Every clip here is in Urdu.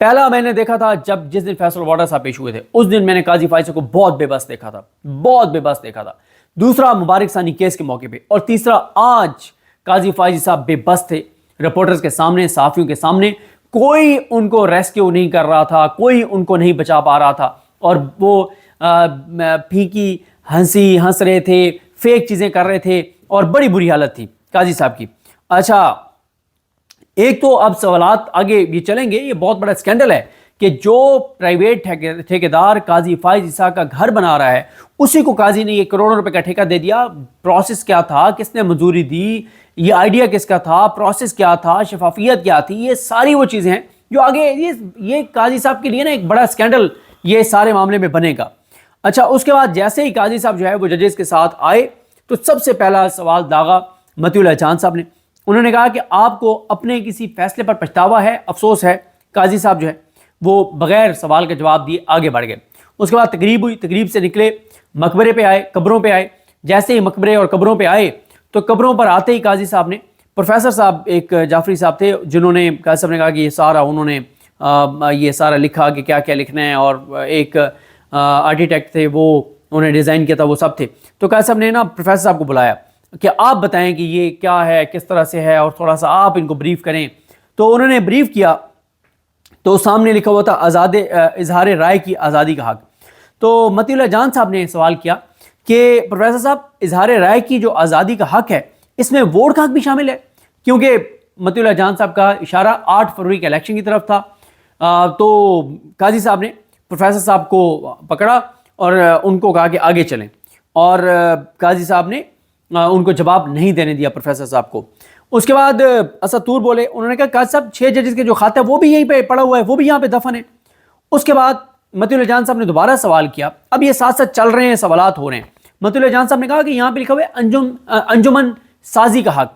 پہلا میں نے دیکھا تھا جس دن فیصل واڈا صاحب پیش ہوئے تھے، اس دن میں نے قاضی فائز کو بہت بے بس دیکھا تھا، بہت بے بس دیکھا تھا۔ دوسرا مبارک ثانی کیس کے موقع پہ، اور تیسرا آج قاضی فائز صاحب بے بس تھے رپورٹرز کے سامنے، صحافیوں کے سامنے، کوئی ان کو ریسکیو نہیں کر رہا تھا، کوئی ان کو نہیں بچا پا رہا تھا، اور وہ پھیکی ہنسی ہنس رہے تھے، فیک چیزیں کر رہے تھے، اور بڑی بری حالت تھی قاضی صاحب کی۔ اچھا، ایک تو اب سوالات آگے بھی چلیں گے، یہ بہت بڑا اسکینڈل ہے کہ جو پرائیویٹ ٹھیکیدار قاضی فائز عیسیٰ کا گھر بنا رہا ہے، اسی کو قاضی نے یہ کروڑوں روپے کا ٹھیکہ دے دیا۔ پروسیس کیا تھا، کس نے منظوری دی، یہ آئیڈیا کس کا تھا، پروسیس کیا تھا، شفافیت کیا تھی، یہ ساری وہ چیزیں ہیں جو آگے یہ قاضی صاحب کے لیے نا ایک بڑا اسکینڈل یہ سارے معاملے میں بنے گا۔ اچھا، اس کے بعد جیسے ہی قاضی صاحب جو ہے وہ ججز کے ساتھ آئے تو سب سے پہلا سوال داغا مطیع اللہ جان صاحب نے۔ انہوں نے کہا کہ آپ کو اپنے کسی فیصلے پر پچھتاوا ہے، افسوس ہے۔ قاضی صاحب جو ہے وہ بغیر سوال کا جواب دیے آگے بڑھ گئے۔ اس کے بعد تقریب ہوئی، تقریب سے نکلے، مقبرے پہ آئے، قبروں پہ آئے۔ جیسے ہی مقبرے اور قبروں پہ آئے تو قبروں پر آتے ہی قاضی صاحب نے، پروفیسر صاحب ایک جعفری صاحب تھے جنہوں نے، قاضی صاحب نے کہا کہ یہ سارا انہوں نے یہ سارا لکھا کہ کیا کیا لکھنا ہے، اور ایک آرکیٹیکٹ تھے وہ انہوں نے ڈیزائن کیا تھا، وہ سب تھے۔ تو قاضی صاحب نے نا پروفیسر صاحب کو بلایا کہ آپ بتائیں کہ یہ کیا ہے، کس طرح سے ہے، اور تھوڑا سا آپ ان کو بریف کریں۔ تو انہوں نے بریف کیا تو سامنے لکھا ہوا تھا اظہار رائے کی آزادی کا حق۔ تو مطیع اللہ جان صاحب نے سوال کیا کہ پروفیسر صاحب، اظہار رائے کی جو آزادی کا حق ہے اس میں ووٹ کا حق بھی شامل ہے؟ کیونکہ مطیع اللہ جان صاحب کا اشارہ 8 فروری کے الیکشن کی طرف تھا۔ تو قاضی صاحب نے پروفیسر صاحب کو پکڑا اور ان کو کہا کہ آگے چلیں، اور قاضی صاحب نے ان کو جواب نہیں دینے دیا پروفیسر صاحب کو۔ اس کے بعد اسد طور بولے، انہوں نے کہا قاضی صاحب 6 ججز کے جو خط ہے وہ بھی یہیں پہ پڑا ہوا ہے، وہ بھی یہاں پہ دفن ہے۔ اس کے بعد مطیع اللہ جان صاحب نے دوبارہ سوال کیا، اب یہ ساتھ ساتھ چل رہے ہیں، سوالات ہو رہے ہیں۔ مطیع اللہ جان صاحب نے کہا کہ یہاں پہ لکھا ہوا ہے انجمن سازی کا حق۔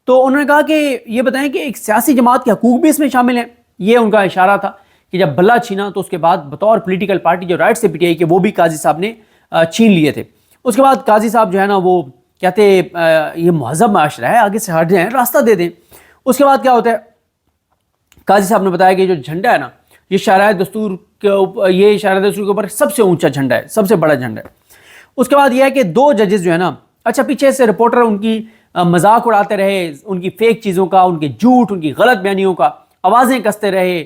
تو انہوں نے کہا کہ یہ بتائیں کہ ایک سیاسی جماعت کے حقوق بھی اس میں شامل ہیں؟ یہ ان کا اشارہ تھا کہ جب بلہ چھینا تو اس کے بعد بطور پولیٹیکل پارٹی جو رائٹ سے پی ٹی آئی کے وہ بھی قاضی صاحب نے چھین لیے تھے۔ اس کے بعد قاضی صاحب جو ہے نا وہ کہتے یہ مہذب معاشرہ ہے، آگے سے ہٹ جائیں، راستہ دے دیں۔ اس کے بعد کیا ہوتا ہے، قاضی صاحب نے بتایا کہ جو جھنڈا ہے نا، یہ شرائع دستور کے اوپر سب سے اونچا جھنڈا ہے، سب سے بڑا جھنڈا ہے۔ اس کے بعد یہ ہے کہ 2 ججز جو ہے نا، اچھا پیچھے سے رپورٹر ان کی مذاق اڑاتے رہے، ان کی فیک چیزوں کا، ان کے جھوٹ، ان کی غلط بیانیوں کا، آوازیں کستے رہے،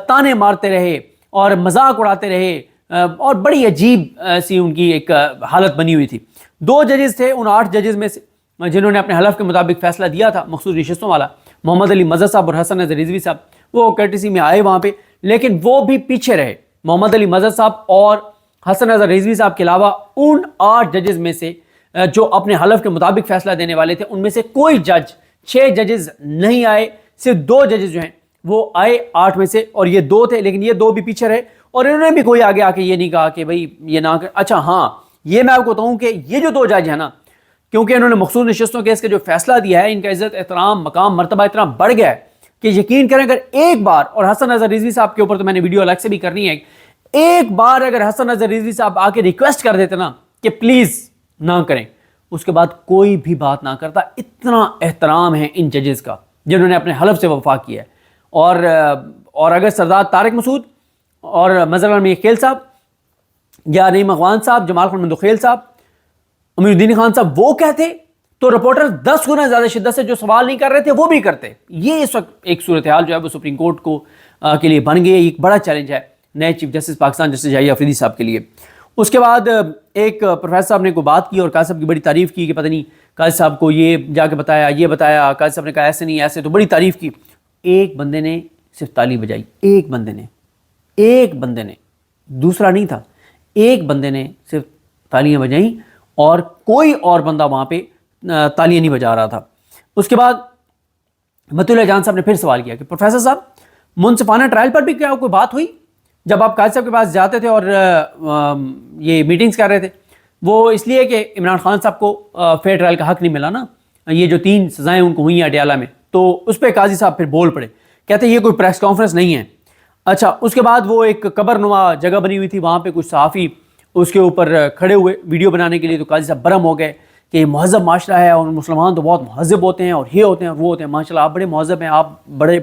تانے مارتے رہے اور مذاق اڑاتے رہے، اور بڑی عجیب سی ان کی ایک حالت بنی ہوئی تھی۔ 2 ججز تھے ان 8 ججز میں سے جنہوں نے اپنے حلف کے مطابق فیصلہ دیا تھا مخصوص نشستوں والا، محمد علی مظہر صاحب اور حسن نذیر رضوی صاحب، وہ کرٹسی میں آئے وہاں پہ، لیکن وہ بھی پیچھے رہے۔ محمد علی مظہر صاحب اور حسن نذیر رضوی صاحب کے علاوہ ان 8 ججز میں سے جو اپنے حلف کے مطابق فیصلہ دینے والے تھے، ان میں سے کوئی جج، 6 ججز نہیں آئے، صرف 2 ججز جو ہیں وہ آئے 8 میں سے، اور یہ 2 تھے، لیکن یہ 2 بھی پیچھے رہے، اور انہوں نے بھی کوئی آگے آ کے یہ نہیں کہا کہ بھئی یہ نہ کر۔ اچھا ہاں، یہ میں آپ کو بتاؤں کہ یہ جو 2 جج ہیں نا، کیونکہ انہوں نے مخصوص نشستوں کیس کا جو فیصلہ دیا ہے، ان کا عزت احترام مقام مرتبہ اتنا بڑھ گیا ہے کہ یقین کریں اگر ایک بار، اور حسن نذیر رضوی صاحب کے اوپر تو میں نے ویڈیو الگ سے بھی کرنی ہے، ایک بار اگر حسن نذیر رضوی صاحب آ کے ریکویسٹ کر دیتے نا کہ پلیز نہ کریں، اس کے بعد کوئی بھی بات نہ کرتا۔ اتنا احترام ہے ان ججز کا جنہوں نے اپنے حلف سے وفا کیا ہے۔ اور اگر سردار طارق مسعود اور مظہر عالم خیل صاحب یا نعیم اخوان صاحب، جمال خان مندوخیل صاحب، امیر الدین خان صاحب وہ کہتے تو رپورٹر 10 گنا زیادہ شدت سے جو سوال نہیں کر رہے تھے وہ بھی کرتے۔ یہ اس وقت ایک صورتحال جو ہے وہ سپریم کورٹ کو کے لیے بن گئی ہے، ایک بڑا چیلنج ہے نئے چیف جسٹس پاکستان جسٹس یحییٰ آفریدی صاحب کے لیے۔ اس کے بعد ایک پروفیسر صاحب نے کوئی بات کی اور قاضی صاحب کی بڑی تعریف کی کہ پتہ نہیں قاضی صاحب کو یہ جا کے بتایا، یہ بتایا، قاضی صاحب نے کہا ایسے نہیں ایسے، تو بڑی تعریف کی۔ ایک بندے نے صرف تالی بجائی، ایک بندے نے، دوسرا نہیں تھا، ایک بندے نے صرف تالیاں بجائیں اور کوئی اور بندہ وہاں پہ تالیاں نہیں بجا رہا تھا۔ اس کے بعد مطیع اللہ جان صاحب نے پھر سوال کیا کہ پروفیسر صاحب منصفانہ ٹرائل پر بھی کیا کوئی بات ہوئی؟ جب آپ قاضی صاحب کے پاس جاتے تھے اور یہ میٹنگز کر رہے تھے، وہ اس لیے کہ عمران خان صاحب کو فیئر ٹرائل کا حق نہیں ملا نا، یہ جو 3 سزائیں ان کو ہوئی ہیں اڈیالہ میں، تو اس پہ قاضی صاحب پھر بول پڑے، کہتے ہیں یہ کوئی پریس کانفرنس نہیں ہے۔ اچھا، اس کے بعد وہ ایک قبر نما جگہ بنی ہوئی تھی، وہاں پہ کچھ صحافی اس کے اوپر کھڑے ہوئے ویڈیو بنانے کے لیے، تو قاضی صاحب برہم ہو گئے کہ یہ مہذب معاشرہ ہے اور مسلمان تو بہت مہذب ہوتے ہیں اور یہ ہوتے ہیں اور وہ ہوتے ہیں، ماشاءاللہ آپ بڑے مہذب ہیں، آپ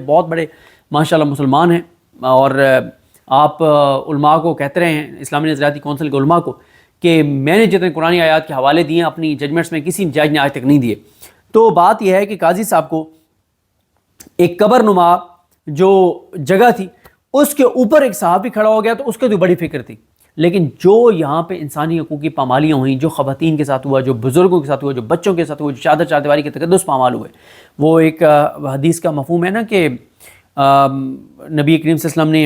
بہت بڑے ماشاءاللہ مسلمان ہیں۔ اور آپ علماء کو کہتے رہے ہیں، اسلامی نظریاتی کونسل کے علماء کو، کہ میں نے جتنے قرآن آیات کے حوالے دیے ہیں اپنی ججمنٹس میں کسی جج نے آج تک نہیں دیے۔ تو بات یہ ہے کہ قاضی صاحب کو ایک قبر نما جو جگہ تھی اس کے اوپر ایک صحابی کھڑا ہو گیا تو اس کے تو بڑی فکر تھی، لیکن جو یہاں پہ انسانی حقوق کی پامالیاں ہوئیں، جو خواتین کے ساتھ ہوا، جو بزرگوں کے ساتھ ہوا، جو بچوں کے ساتھ ہوا، جو چادر چاردیواری کے تقدس پامال ہوئے، وہ ایک حدیث کا مفہوم ہے نا کہ نبی کریم صلی اللہ علیہ وسلم نے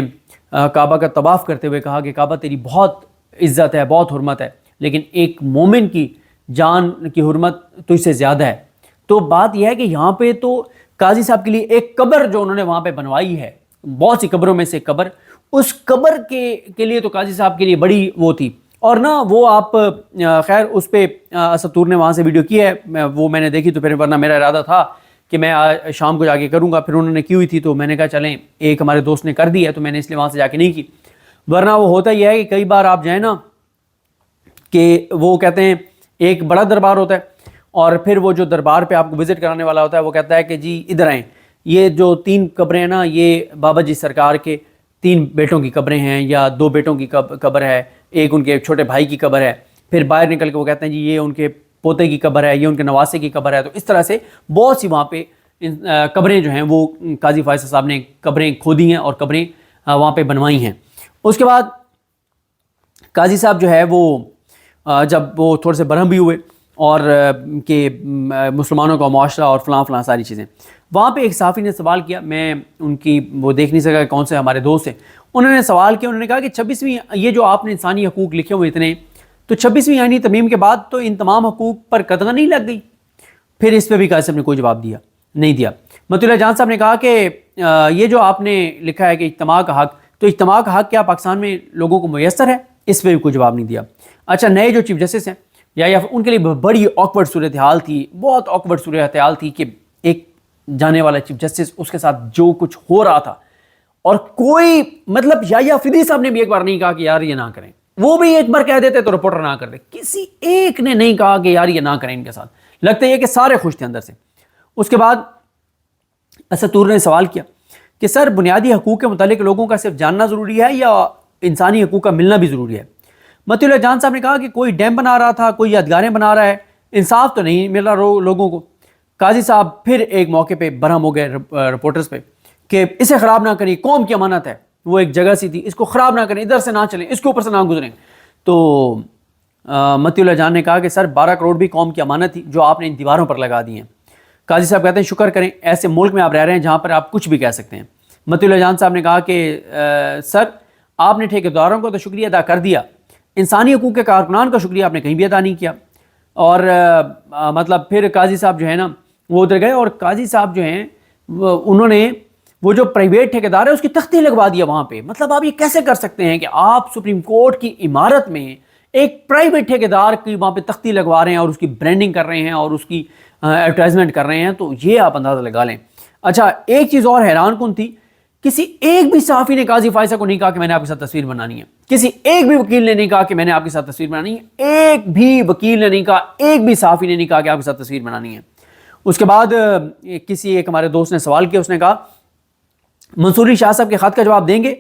کعبہ کا طواف کرتے ہوئے کہا کہ کعبہ تیری بہت عزت ہے، بہت حرمت ہے، لیکن ایک مومن کی جان کی حرمت تجھ سے زیادہ ہے۔ تو بات یہ ہے کہ یہاں پہ تو قاضی صاحب کے لیے ایک قبر جو انہوں نے وہاں پہ بنوائی ہے، بہت سی قبروں میں سے قبر، اس قبر کے لیے تو قاضی صاحب کے لیے بڑی وہ تھی۔ اور نا وہ آپ خیر اس پہ اسد طور نے وہاں سے ویڈیو کی ہے، وہ میں نے دیکھی تو پھر، ورنہ میرا ارادہ تھا کہ میں شام کو جا کے کروں گا، پھر انہوں نے کی ہوئی تھی تو میں نے کہا چلیں ایک ہمارے دوست نے کر دی ہے تو میں نے اس لیے وہاں سے جا کے نہیں کی۔ ورنہ وہ ہوتا ہی ہے کہ کئی بار آپ جائیں نا کہ وہ کہتے ہیں ایک بڑا دربار ہوتا ہے اور پھر وہ جو دربار پہ آپ کو وزٹ کرانے والا ہوتا ہے وہ کہتا ہے کہ جی ادھر آئیں، یہ جو 3 قبریں ہیں نا یہ بابا جی سرکار کے 3 بیٹوں کی قبریں ہیں، یا 2 بیٹوں کی قبر ہے، ایک ان کے چھوٹے بھائی کی قبر ہے، پھر باہر نکل کے وہ کہتے ہیں جی یہ ان کے پوتے کی قبر ہے، یہ ان کے نواسے کی قبر ہے۔ تو اس طرح سے بہت سی وہاں پہ قبریں جو ہیں وہ قاضی فائز صاحب نے قبریں کھودی ہیں اور قبریں وہاں پہ بنوائی ہیں۔ اس کے بعد قاضی صاحب جو ہے وہ جب وہ تھوڑے سے برہم بھی ہوئے اور کہ مسلمانوں کا معاشرہ اور فلاں فلاں ساری چیزیں، وہاں پہ ایک صحافی نے سوال کیا، میں ان کی وہ دیکھ نہیں سکا کون سے ہمارے دوست ہیں، انہوں نے سوال کیا، انہوں نے کہا کہ 26ویں یہ جو آپ نے انسانی حقوق لکھے ہوئے اتنے، تو 26ویں آئینی ترمیم کے بعد تو ان تمام حقوق پر قدغن نہیں لگ گئی؟ پھر اس پہ بھی قاضی صاحب نے کوئی جواب نہیں دیا۔ مطیع اللہ جان صاحب نے کہا کہ یہ جو آپ نے لکھا ہے کہ اجتماع کا حق، تو اجتماع کا حق کیا پاکستان میں لوگوں کو میسر ہے؟ اس پہ بھی کوئی جواب نہیں دیا۔ اچھا، نئے جو چیف جسٹس ہیں یا ان کے لیے بڑی آکورڈ صورتحال تھی، بہت آکورڈ صورتحال تھی کہ ایک جانے والا چیف جسٹس، اس کے ساتھ جو کچھ ہو رہا تھا، اور کوئی مطلب یا فدی صاحب نے بھی ایک بار نہیں کہا کہ یار یہ نہ کریں، وہ بھی ایک بار کہہ دیتے تو رپورٹر نہ کر دے، کسی ایک نے نہیں کہا کہ یار یہ نہ کریں ان کے ساتھ، لگتا ہے کہ سارے خوش تھے اندر سے۔ اس کے بعد اسد طور نے سوال کیا کہ سر بنیادی حقوق کے متعلق لوگوں کا صرف جاننا ضروری ہے یا انسانی حقوق کا ملنا بھی ضروری ہے؟ مطیع اللہ جان صاحب نے کہا کہ کوئی ڈیم بنا رہا تھا، کوئی یادگاریں بنا رہا ہے، انصاف تو نہیں مل رہا لوگوں کو۔ قاضی صاحب پھر ایک موقع پہ برہم ہو گئے رپورٹرز پہ کہ اسے خراب نہ کریں، قوم کی امانت ہے، وہ ایک جگہ سی تھی، اس کو خراب نہ کریں، ادھر سے نہ چلیں، اس کے اوپر سے نہ گزریں۔ تو مطیع اللہ جان نے کہا کہ سر 12 کروڑ بھی قوم کی امانت تھی جو آپ نے ان دیواروں پر لگا دی ہیں۔ قاضی صاحب کہتے ہیں شکر کریں، ایسے ملک میں آپ رہ رہے ہیں جہاں پر آپ کچھ بھی کہہ سکتے ہیں۔ مطیع اللہ جان صاحب نے کہا کہ سر آپ نے ٹھیکیداروں کو تو شکریہ ادا کر دیا، انسانی حقوق کے کارکنان کا شکریہ آپ نے کہیں بھی ادا نہیں کیا۔ اور مطلب پھر قاضی صاحب جو ہے نا وہ ادھر گئے، اور قاضی صاحب جو ہیں انہوں نے وہ جو پرائیویٹ ٹھیکیدار ہے اس کی تختی لگوا دیا وہاں پہ۔ مطلب آپ یہ کیسے کر سکتے ہیں کہ آپ سپریم کورٹ کی عمارت میں ایک پرائیویٹ ٹھیکیدار کی وہاں پہ تختی لگوا رہے ہیں اور اس کی برانڈنگ کر رہے ہیں اور اس کی ایڈورٹائزمنٹ کر رہے ہیں، تو یہ آپ اندازہ لگا لیں۔ اچھا، ایک چیز اور حیران کن تھی، کسی ایک بھی صحافی نے قاضی فائز کو نہیں کہا کہ میں نے آپ کے ساتھ تصویر بنانی ہے، کسی ایک بھی وکیل نے نہیں کہا کہ میں نے آپ کے ساتھ تصویر بنانی ہے، ایک بھی وکیل نے نہیں کہا، ایک بھی صحافی نے نہیں کہا کہ آپ کے ساتھ تصویر بنانی ہے۔ اس کے بعد کسی ایک ہمارے دوست نے سوال کیا، اس نے کہا منصور علی شاہ صاحب کے خط کا جواب دیں گے؟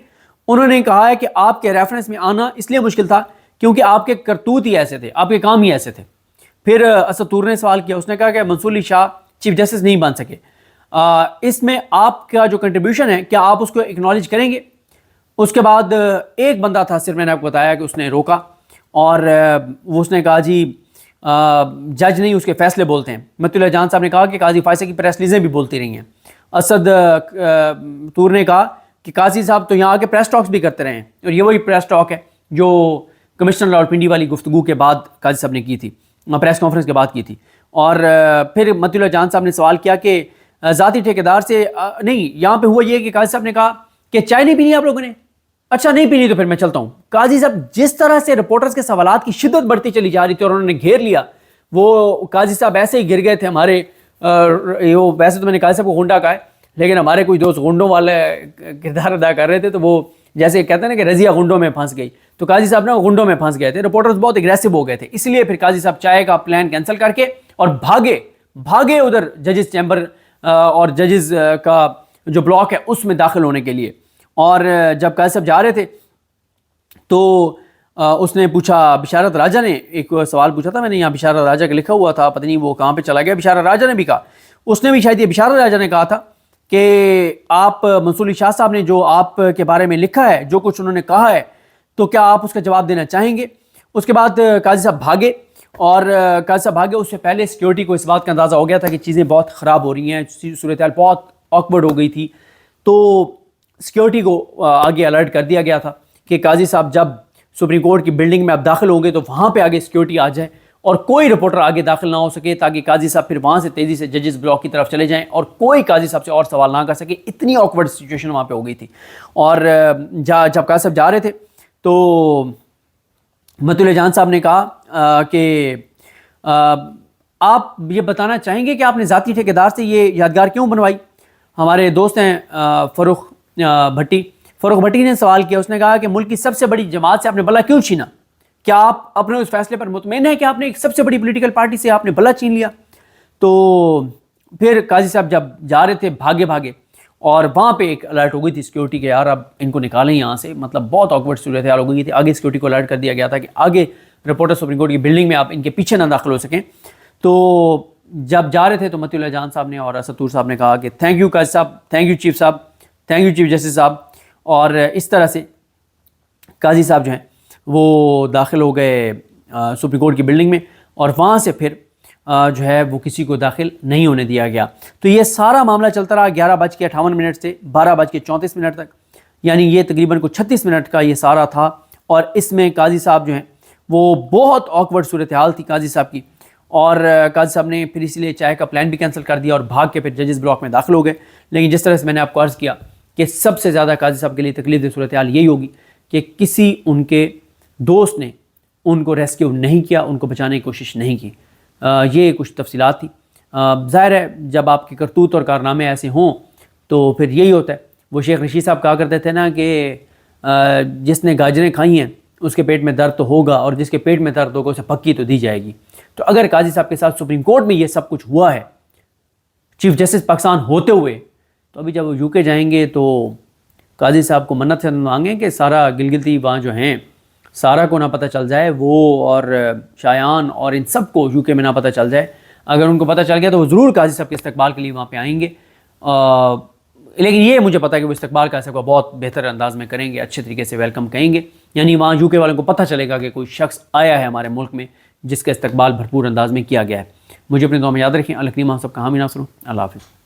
انہوں نے کہا ہے کہ آپ کے ریفرنس میں آنا اس لیے مشکل تھا کیونکہ آپ کے کرتوت ہی ایسے تھے، آپ کے کام ہی ایسے تھے۔ پھر اسد طور نے سوال کیا، اس نے کہا کہ منصور علی شاہ چیف جسٹس نہیں بن سکے، اس میں آپ کا جو کنٹریبیوشن ہے کیا آپ اس کو اکنالج کریں گے؟ اس کے بعد ایک بندہ تھا، صرف میں نے آپ کو بتایا کہ اس نے روکا اور اس نے کہا جی جج نہیں اس کے فیصلے بولتے ہیں۔ مطیع اللہ جان صاحب نے کہا کہ قاضی فائز کی پریس ریلیزیں بھی بولتی رہی ہیں۔ اسد طور نے کہا کہ قاضی صاحب تو یہاں آ کے پریس ٹاکس بھی کرتے رہے ہیں، اور یہ وہی پریس ٹاک ہے جو کمشنر راولپنڈی والی گفتگو کے بعد قاضی صاحب نے کی تھی، پریس کانفرنس کے بعد کی تھی۔ اور پھر مطیع اللہ جان صاحب نے سوال کیا کہ ذاتی ٹھیکیدار سے نہیں، یہاں پہ ہوا یہ کہ قاضی صاحب نے کہا کہ چائے نہیں پینی آپ لوگوں نے؟ اچھا نہیں پینی تو پھر میں چلتا ہوں۔ قاضی صاحب جس طرح سے رپورٹرز کے سوالات کی شدت بڑھتی چلی جا رہی تھی اور انہوں نے گھیر لیا، وہ قاضی صاحب ایسے ہی گر گئے تھے ہمارے، ویسے تو میں نے قاضی صاحب کو غنڈا کہا ہے، لیکن ہمارے کوئی دوست غنڈوں والے کردار ادا کر رہے تھے، تو وہ جیسے کہتے ہیں نا کہ رضیہ غنڈوں میں پھنس گئی، تو قاضی صاحب نا غنڈوں میں پھنس گئے تھے، رپورٹرز بہت اگریسو ہو گئے تھے، اس لیے پھر قاضی صاحب چائے کا پلان کینسل کر کے اور بھاگے ادھر ججز چیمبر اور ججز کا جو بلاک ہے اس میں داخل ہونے کے لیے۔ اور جب قاضی صاحب جا رہے تھے تو اس نے پوچھا، بشارت راجہ نے ایک سوال پوچھا تھا، میں نے یہاں بشارت راجہ کا لکھا ہوا تھا، پتہ نہیں وہ کہاں پہ چلا گیا. بشارت راجہ نے بھی کہا، اس نے بھی شاید یہ بشارت راجہ نے کہا تھا کہ آپ منصور علی شاہ صاحب نے جو آپ کے بارے میں لکھا ہے، جو کچھ انہوں نے کہا ہے، تو کیا آپ اس کا جواب دینا چاہیں گے. اس کے بعد قاضی صاحب بھاگے، اور قاضی صاحب بھاگے اس سے پہلے سیکیورٹی کو اس بات کا اندازہ ہو گیا تھا کہ چیزیں بہت خراب ہو رہی ہیں، صورتحال بہت آکورڈ ہو گئی تھی. تو سیکیورٹی کو آگے الرٹ کر دیا گیا تھا کہ قاضی صاحب جب سپریم کورٹ کی بلڈنگ میں آپ داخل ہوں گے تو وہاں پہ آگے سیکیورٹی آ جائے اور کوئی رپورٹر آگے داخل نہ ہو سکے، تاکہ قاضی صاحب پھر وہاں سے تیزی سے ججز بلاک کی طرف چلے جائیں اور کوئی قاضی صاحب سے اور سوال نہ کر سکے. اتنی آکورڈ سچویشن وہاں پہ ہو گئی تھی. اور جب قاضی صاحب جا رہے تھے تو متی اللہ جان صاحب نے کہا کہ آپ یہ بتانا چاہیں گے کہ آپ نے ذاتی ٹھیکیدار سے یہ یادگار کیوں بنوائی. ہمارے دوست ہیں فاروق بھٹی نے سوال کیا. اس نے کہا کہ ملک کی سب سے بڑی جماعت سے آپ نے بلا کیوں چھینا؟ کیا آپ اپنے اس فیصلے پر مطمئن ہیں کہ آپ نے ایک سب سے بڑی پولیٹیکل پارٹی سے آپ نے بلا چھین لیا؟ تو پھر قاضی صاحب جب جا رہے تھے بھاگے اور وہاں پہ ایک الرٹ ہو گئی تھی سیکیورٹی کے، یار اب ان کو نکالیں یہاں سے، مطلب بہت آکورڈ صورتحال ہو گئی تھی. آگے سیکیورٹی کو الرٹ کر دیا گیا تھا کہ آگے رپورٹر سپریم کورٹ کی بلڈنگ میں آپ ان کے پیچھے نہ داخل ہو سکیں. تو جب جا رہے تھے تو متی اللہ جان صاحب نے اور اسد طور صاحب نے کہا کہ تھینک یو قاضی صاحب، تھینک یو چیف صاحب، تھینک یو چیف جسٹس صاحب. اور اس طرح سے قاضی صاحب جو ہیں وہ داخل ہو گئے سپریم کورٹ کی بلڈنگ میں، اور وہاں سے پھر جو ہے وہ کسی کو داخل نہیں ہونے دیا گیا. تو یہ سارا معاملہ چلتا رہا 11:58 سے 12:34 تک، یعنی یہ تقریباً 36 منٹ کا یہ سارا تھا. اور اس میں قاضی صاحب جو ہیں وہ بہت آکورڈ صورتحال تھی قاضی صاحب کی، اور قاضی صاحب نے پھر اس لیے چائے کا پلان بھی کینسل کر دیا اور بھاگ کے پھر ججز بلاک میں داخل ہو گئے. لیکن جس طرح سے میں نے آپ کو عرض کیا کہ سب سے زیادہ قاضی صاحب کے لیے تکلیف دہ صورتحال یہی ہوگی کہ کسی ان کے دوست نے ان کو ریسکیو نہیں کیا، ان کو بچانے کی کوشش نہیں کی. یہ کچھ تفصیلات تھی. ظاہر ہے جب آپ کے کرتوت اور کارنامے ایسے ہوں تو پھر یہی ہوتا ہے. وہ شیخ رشید صاحب کہا کرتے تھے نا کہ جس نے گاجریں کھائی ہیں اس کے پیٹ میں درد تو ہوگا، اور جس کے پیٹ میں درد ہوگا اسے پکی تو دی جائے گی. تو اگر قاضی صاحب کے ساتھ سپریم کورٹ میں یہ سب کچھ ہوا ہے چیف جسٹس پاکستان ہوتے ہوئے، تو ابھی جب وہ یو کے جائیں گے تو قاضی صاحب کو منت سے مانگیں کہ سارا گلگتی وہاں جو ہیں سارا کو نہ پتہ چل جائے، وہ اور شایان اور ان سب کو یو کے میں نہ پتہ چل جائے. اگر ان کو پتہ چل گیا تو وہ ضرور قاضی صاحب کے استقبال کے لیے وہاں پہ آئیں گے. لیکن یہ مجھے پتہ ہے کہ وہ استقبال قاضی صاحب کا بہت بہتر انداز میں کریں گے، اچھے طریقے سے ویلکم کہیں گے. یعنی وہاں یو کے والوں کو پتہ چلے گا کہ کوئی شخص آیا ہے ہمارے ملک میں جس کا استقبال بھرپور انداز میں کیا گیا ہے. مجھے اپنے دعا میں یاد رکھیں. اللہ کریم آپ سب کا حامی ناصر ہوں. اللہ حافظ.